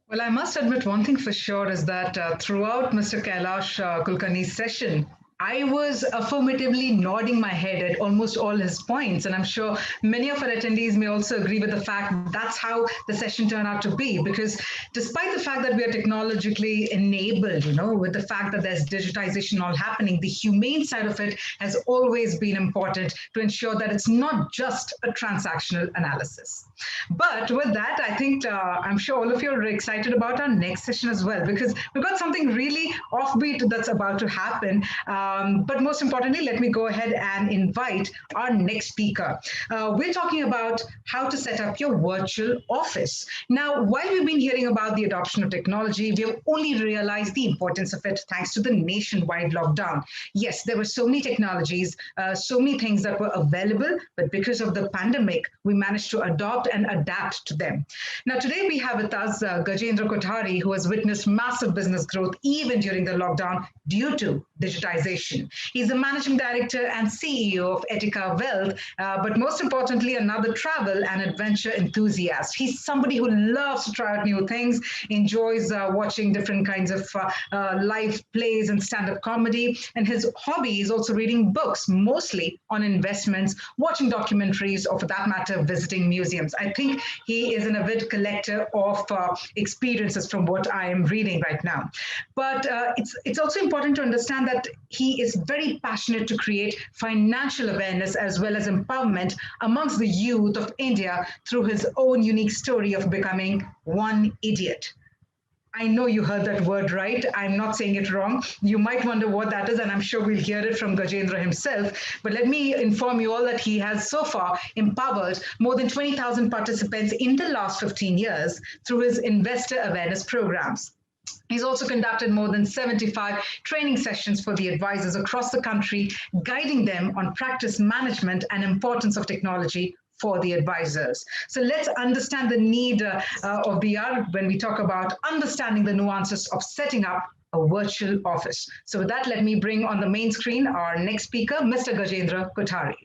Well, I must admit one thing for sure is that throughout Mr. Kailash Kulkarni's session, I was affirmatively nodding my head at almost all his points. And I'm sure many of our attendees may also agree with the fact that's how the session turned out to be. Because despite the fact that we are technologically enabled, with the fact that there's digitization all happening, the humane side of it has always been important to ensure that it's not just a transactional analysis. But with that, I think I'm sure all of you are excited about our next session as well, because we've got something really offbeat that's about to happen. But most importantly, let me go ahead and invite our next speaker. We're talking about how to set up your virtual office. Now, while we've been hearing about the adoption of technology, we have only realized the importance of it thanks to the nationwide lockdown. Yes, there were so many technologies, so many things that were available, but because of the pandemic, we managed to adopt and adapt to them. Now, today we have with us Gajendra Kothari, who has witnessed massive business growth even during the lockdown due to digitization. He's the managing director and CEO of Etica Wealth, but most importantly, another travel and adventure enthusiast. He's somebody who loves to try out new things, enjoys watching different kinds of live plays and stand-up comedy, and his hobby is also reading books, mostly on investments, watching documentaries, or for that matter, visiting museums. I think he is an avid collector of experiences from what I am reading right now. But it's also important to understand that he is very passionate to create financial awareness as well as empowerment amongst the youth of India through his own unique story of becoming one idiot. I know you heard that word right. I'm not saying it wrong. You might wonder what that is, and I'm sure we'll hear it from Gajendra himself. But let me inform you all that he has so far empowered more than 20,000 participants in the last 15 years through his investor awareness programs. He's also conducted more than 75 training sessions for the advisors across the country, guiding them on practice management and importance of technology for the advisors. So let's understand the need of VR when we talk about understanding the nuances of setting up a virtual office. So with that, let me bring on the main screen our next speaker, Mr. Gajendra Kothari.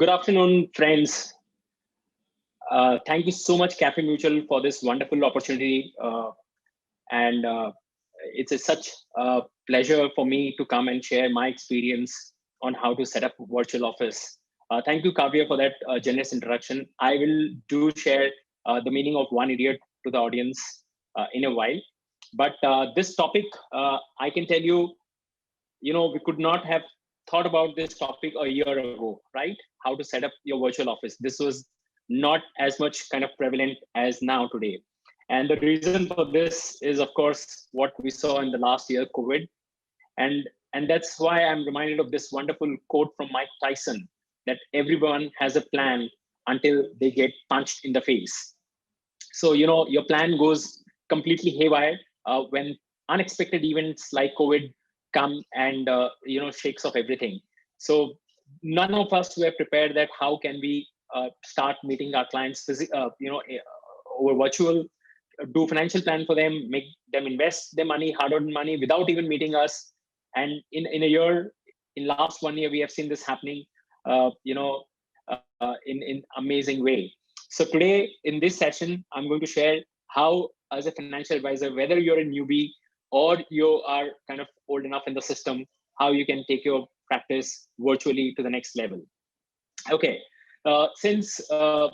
Good afternoon, friends. Thank you so much, Cafemutual, for this wonderful opportunity. And it's such a pleasure for me to come and share my experience on how to set up a virtual office. Thank you, Kavya, for that generous introduction. I will do share the meaning of one idiot to the audience in a while. But this topic, I can tell you, we could not have thought about this topic a year ago, right? How to set up your virtual office. This was not as much kind of prevalent as now today. And the reason for this is, of course, what we saw in the last year, COVID. And that's why I'm reminded of this wonderful quote from Mike Tyson, that everyone has a plan until they get punched in the face. So, your plan goes completely haywire when unexpected events like COVID come and shakes off everything. So none of us were prepared that how can we start meeting our clients over virtual, do financial plan for them, make them invest their money, hard-earned money, without even meeting us. And in a year, in last 1 year, we have seen this happening in amazing way. So today in this session, I'm going to share how, as a financial advisor, whether you're a newbie or you are kind of old enough in the system, how you can take your practice virtually to the next level. Okay, since the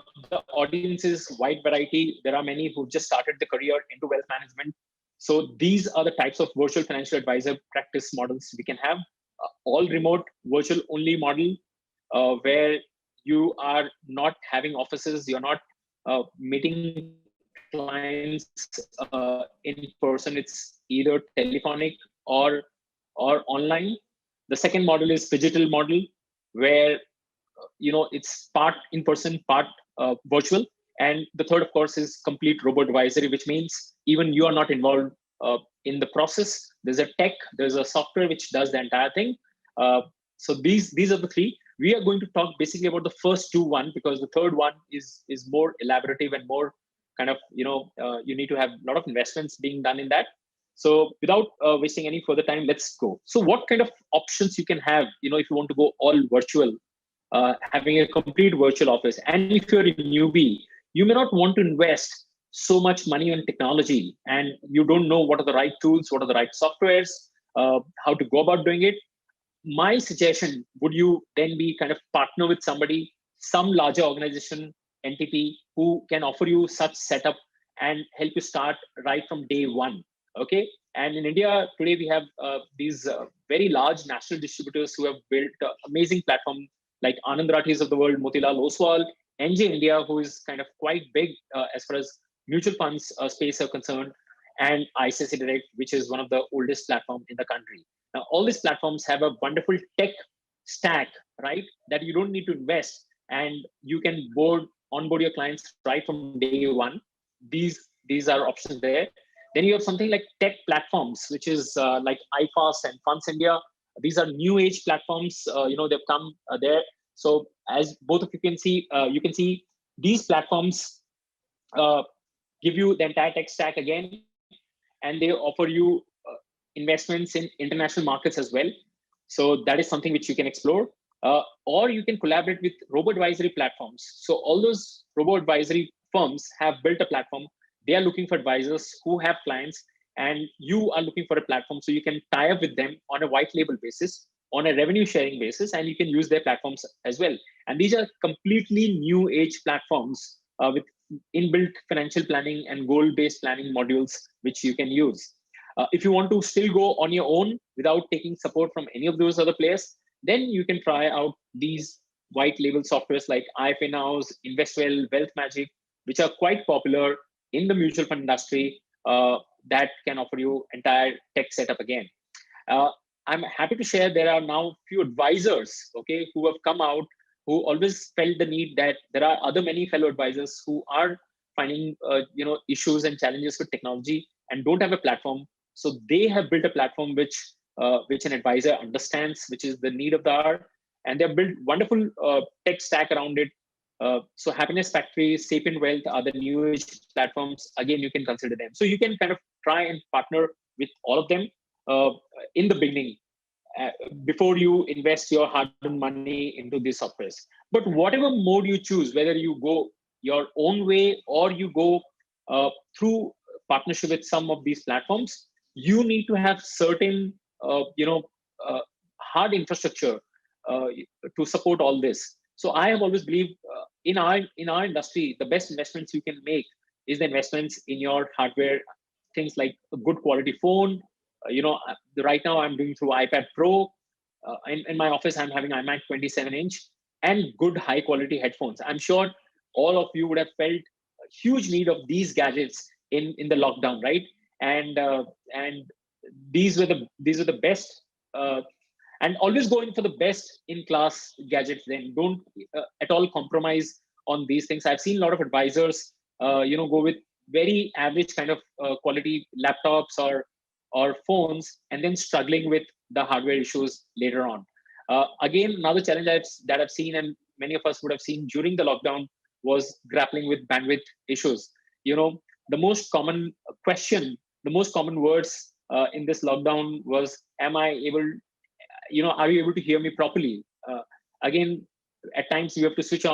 audience is wide variety, there are many who've just started the career into wealth management. So these are the types of virtual financial advisor practice models we can have. All remote, virtual only model, where you are not having offices, you're not meeting clients in person. It's either telephonic or online. The second model is digital model, where it's part in person, part virtual. And the third, of course, is complete robo advisory, which means even you are not involved in the process. There's a tech, there's a software which does the entire thing. So these are the three. We are going to talk basically about the first one, because the third one is more elaborative and more kind of, you need to have a lot of investments being done in that. So without wasting any further time, let's go. So what kind of options you can have, if you want to go all virtual, having a complete virtual office. And if you're a newbie, you may not want to invest so much money on technology, and you don't know what are the right tools, what are the right softwares, how to go about doing it. My suggestion would you then be kind of partner with somebody, some larger organization, entity, who can offer you such setup and help you start right from day one. Okay. And in India today, we have these very large national distributors who have built amazing platform, like Anand Rathis of the world, Motilal Oswal, NJ India, who is kind of quite big as far as mutual funds space are concerned, and ICICI Direct, which is one of the oldest platforms in the country. Now, all these platforms have a wonderful tech stack, right? That you don't need to invest, and you can onboard your clients right from day one. These are options there. Then you have something like tech platforms, which is like iFast and Funds India. These are new age platforms. They've come there. So as both of you can see these platforms give you the entire tech stack again, and they offer you investments in international markets as well. So that is something which you can explore. Or you can collaborate with robo-advisory platforms. So all those robo-advisory firms have built a platform. They are looking for advisors who have clients, and you are looking for a platform. So you can tie up with them on a white label basis, on a revenue sharing basis, and you can use their platforms as well. And these are completely new age platforms with inbuilt financial planning and goal-based planning modules, which you can use. If you want to still go on your own without taking support from any of those other players, then you can try out these white label softwares like IFA Nows, InvestWell, Wealth Magic, which are quite popular in the mutual fund industry, that can offer you entire tech setup again. I'm happy to share there are now few advisors, okay, who have come out, who always felt the need that there are other many fellow advisors who are finding issues and challenges with technology and don't have a platform. So they have built a platform which an advisor understands, which is the need of the hour, and they've built wonderful tech stack around it. So Happiness Factory, Sapient Wealth are the new age platforms. Again, you can consider them. So you can kind of try and partner with all of them in the beginning. before you invest your hard-earned money into these softwares. But whatever mode you choose, whether you go your own way or you go through partnership with some of these platforms, you need to have certain hard infrastructure to support all this. So I have always believed in our industry, the best investments you can make is the investments in your hardware, things like a good quality phone. Right now I'm doing through iPad Pro. In my office, I'm having iMac 27-inch and good high quality headphones. I'm sure all of you would have felt a huge need of these gadgets in the lockdown, right? And these were the best. And always go in for the best in class gadgets. Then don't at all compromise on these things. I've seen a lot of advisors, go with very average kind of quality laptops or phones, and then struggling with the hardware issues later on. Again, another challenge that I've seen, and many of us would have seen during the lockdown, was grappling with bandwidth issues. The most common question, the most common words in this lockdown was, "Am I able? Are you able to hear me properly?" Again, at times we have to switch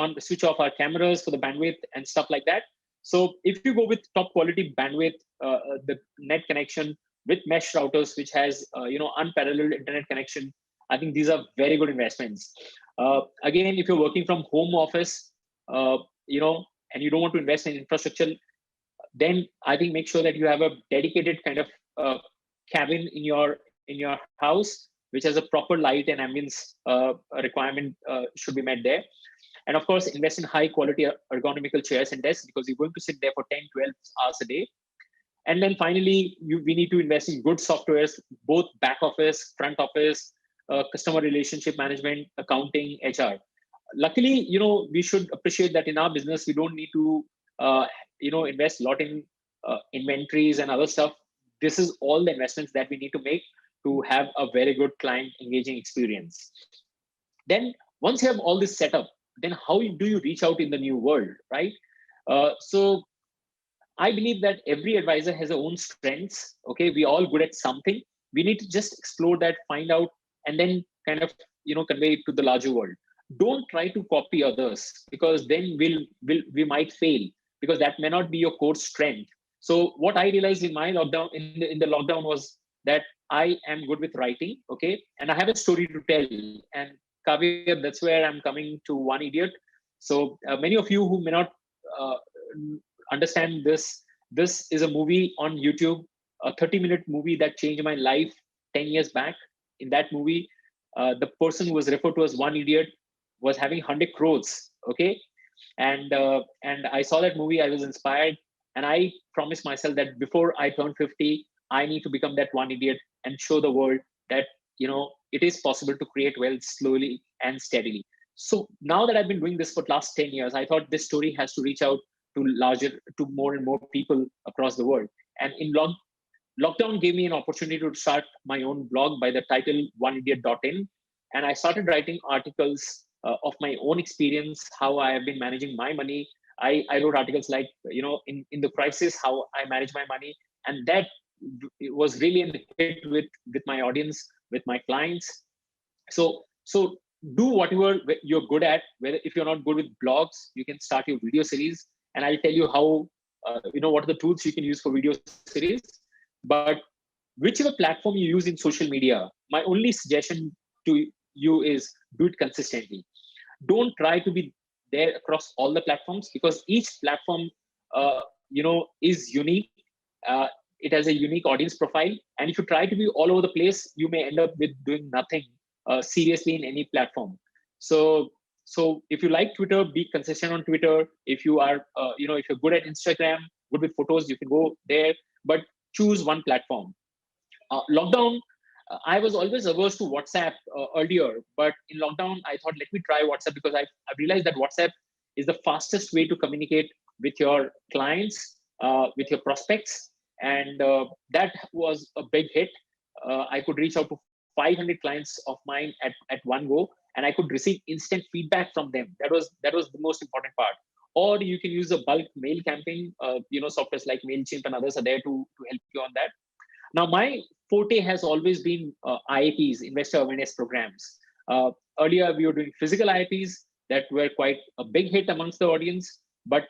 off our cameras for the bandwidth and stuff like that. So if you go with top quality bandwidth, the net connection with mesh routers, which has unparalleled internet connection, I think these are very good investments. Again, if you're working from home office, and you don't want to invest in infrastructure, then I think make sure that you have a dedicated kind of cabin in your house, which has a proper light and ambience requirement should be met there. And of course, invest in high quality ergonomical chairs and desks, because you're going to sit there for 10, 12 hours a day. And then finally, we need to invest in good softwares, both back office, front office, customer relationship management, accounting, HR. Luckily, we should appreciate that in our business, we don't need to, invest a lot in inventories and other stuff. This is all the investments that we need to make to have a very good client engaging experience. Then once you have all this set up, then how do you reach out in the new world, right? So I believe that every advisor has their own strengths. Okay, we all good at something. We need to just explore that, find out, and then kind of convey it to the larger world. Don't try to copy others, because then we might fail, because that may not be your core strength. So what I realized in my lockdown, in the lockdown, was that I am good with writing, okay, and I have a story to tell. And Kavya, that's where I'm coming to One Idiot. So many of you who may not understand this is a movie on YouTube, a 30-minute movie that changed my life 10 years back. In that movie, the person who was referred to as One Idiot was having 100 crores, okay? And I saw that movie, I was inspired, and I promised myself that before I turn 50, I need to become that one idiot and show the world that it is possible to create wealth slowly and steadily. So now that I've been doing this for the last 10 years, I thought this story has to reach out to more and more people across the world. And in lockdown gave me an opportunity to start my own blog by the title oneidiot.in. And I started writing articles of my own experience, how I have been managing my money. I wrote articles like, in the crisis, how I manage my money. And that was really a hit with my audience, with my clients. So do whatever you're good at. Whether if you're not good with blogs, you can start your video series. And I'll tell you how, what are the tools you can use for video series. But whichever platform you use in social media, my only suggestion to you is do it consistently. Don't try to be there across all the platforms, because each platform, is unique. It has a unique audience profile. And if you try to be all over the place, you may end up with doing nothing seriously in any platform. So if you like Twitter, be consistent on Twitter. If you are, if you're good at Instagram, good with photos, you can go there, but choose one platform. Lockdown, I was always averse to WhatsApp earlier, but in lockdown, I thought, let me try WhatsApp, because I've realized that WhatsApp is the fastest way to communicate with your clients, with your prospects. And that was a big hit. I could reach out to 500 clients of mine at one go, and I could receive instant feedback from them. That was the most important part. Or you can use a bulk mail campaign. Softwares like MailChimp and others are there to help you on that. Now, my forte has always been IAPs, investor awareness programs. Earlier, we were doing physical IAPs that were quite a big hit amongst the audience, but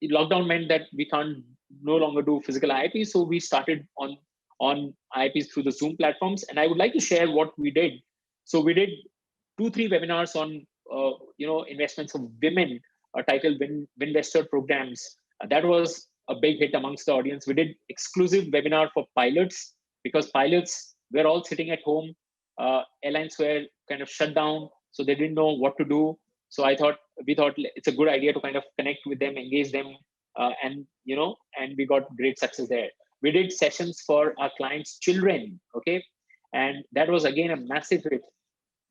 lockdown meant that we can't no longer do physical IAPs, so we started on IAPs through the Zoom platforms. And I would like to share what we did. So we did 2-3 webinars on investments of women, titled Winvestor programs. That was a big hit amongst the audience. We did exclusive webinar for pilots because pilots were all sitting at home. Airlines were kind of shut down, so they didn't know what to do. So we thought it's a good idea to kind of connect with them, engage them, and we got great success there. We did sessions for our clients' children, okay, and that was again a massive hit.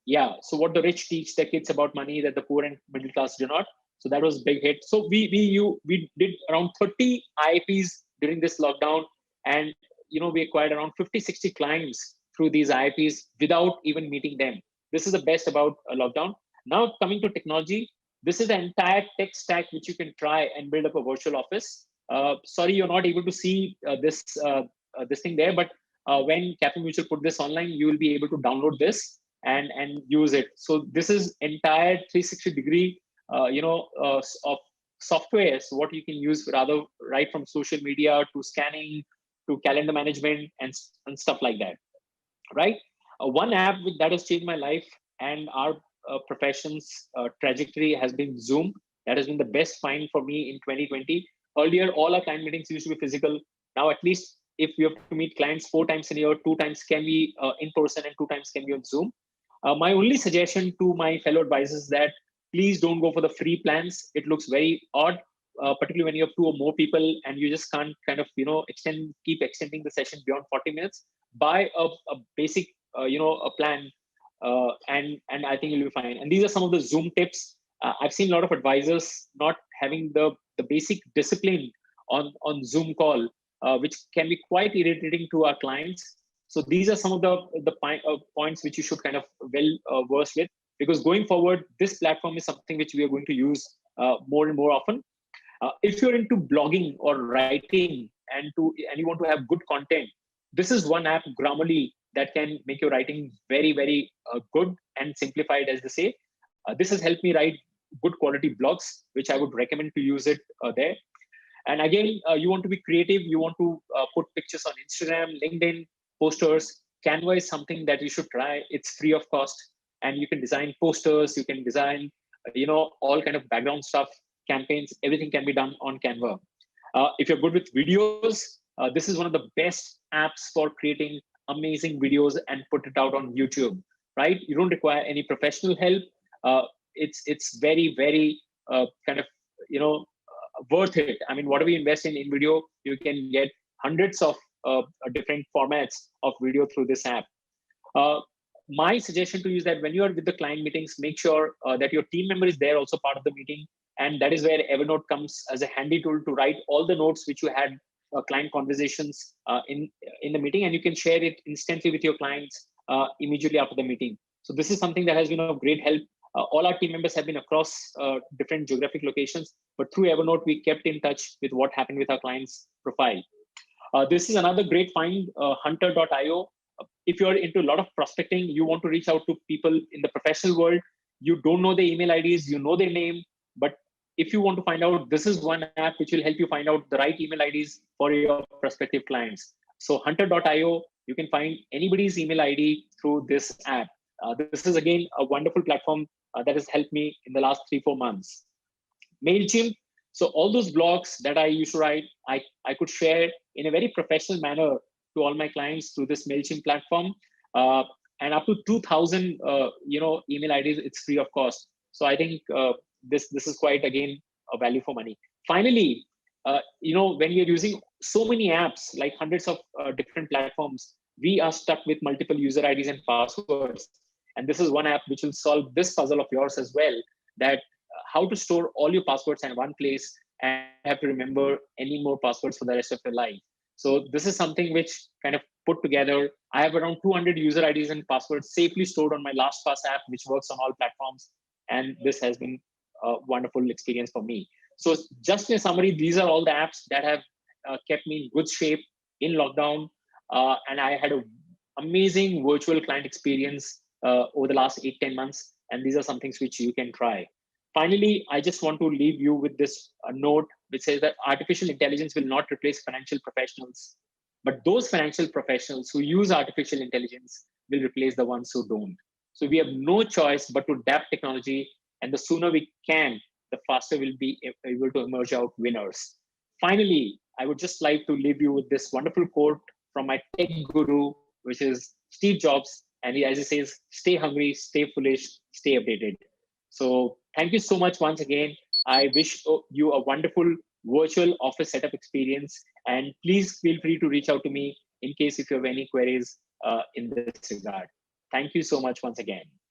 Yeah, so what the rich teach their kids about money that the poor and middle class do not. So that was a big hit. So we did around 30 IIPs during this lockdown, and we acquired around 50-60 clients through these IIPs without even meeting them. This is the best about a lockdown. Now coming to technology, this is the entire tech stack which you can try and build up a virtual office. Sorry, you're not able to see this thing there, but when Cafemutual put this online, you will be able to download this and use it. So this is entire 360-degree of software. So what you can use rather right from social media to scanning to calendar management and stuff like that, right? One app that has changed my life and our profession's trajectory has been Zoom. That has been the best find for me in 2020. Earlier, all our client meetings used to be physical. Now, at least if we have to meet clients 4 times in a year, 2 times can be in person and 2 times can be on Zoom. My only suggestion to my fellow advisors is that please don't go for the free plans. It looks very odd, particularly when you have 2 or more people and you just can't kind of keep extending the session beyond 40 minutes. Buy a basic a plan, and I think you'll be fine. And these are some of the Zoom tips. I've seen a lot of advisors not having the basic discipline on Zoom call, which can be quite irritating to our clients. So these are some of the points which you should kind of verse with, because going forward, this platform is something which we are going to use more and more often. If you're into blogging or writing and you want to have good content, this is one app, Grammarly, that can make your writing very, very good and simplified, as they say. This has helped me write good quality blogs, which I would recommend to use it there. And again, you want to be creative. You want to put pictures on Instagram, LinkedIn, posters. Canva is something that you should try. It's free of cost, and you can design posters. You can design, all kind of background stuff, campaigns. Everything can be done on Canva. If you're good with videos, this is one of the best apps for creating amazing videos and put it out on YouTube, right? You don't require any professional help. It's very, very kind of, worth it. I mean, whatever you invest in video, you can get hundreds of different formats of video through this app. My suggestion to you is that when you are with the client meetings, make sure that your team member is there also part of the meeting. And that is where Evernote comes as a handy tool to write all the notes which you had client conversations in the meeting, and you can share it instantly with your clients immediately after the meeting. So this is something that has been of great help. All our team members have been across different geographic locations, but through Evernote, we kept in touch with what happened with our client's profile. This is another great find, hunter.io. If you're into a lot of prospecting, you want to reach out to people in the professional world, you don't know their email IDs, you know their name, but if you want to find out, this is one app which will help you find out the right email IDs for your prospective clients. So hunter.io, you can find anybody's email ID through this app. This is again a wonderful platform that has helped me in the last 3-4 months. MailChimp. So all those blogs that I used to write, I could share in a very professional manner to all my clients through this MailChimp platform. And up to 2,000 email IDs, it's free of cost. So I think this is quite, again, a value for money. Finally, when you're using so many apps, like hundreds of different platforms, we are stuck with multiple user IDs and passwords. And this is one app which will solve this puzzle of yours as well, that how to store all your passwords in one place and have to remember any more passwords for the rest of your life. So this is something which kind of put together. I have around 200 user IDs and passwords safely stored on my LastPass app, which works on all platforms. And this has been a wonderful experience for me. So just in summary, these are all the apps that have kept me in good shape in lockdown. And I had a amazing virtual client experience over the last 8-10 months. And these are some things which you can try. Finally, I just want to leave you with this note which says that artificial intelligence will not replace financial professionals, but those financial professionals who use artificial intelligence will replace the ones who don't. So we have no choice but to adapt technology, and the sooner we can, the faster we'll be able to emerge out winners. Finally, I would just like to leave you with this wonderful quote from my tech guru, which is Steve Jobs. And as he says, stay hungry, stay foolish, stay updated. So thank you so much once again. I wish you a wonderful virtual office setup experience. And please feel free to reach out to me in case if you have any queries in this regard. Thank you so much once again.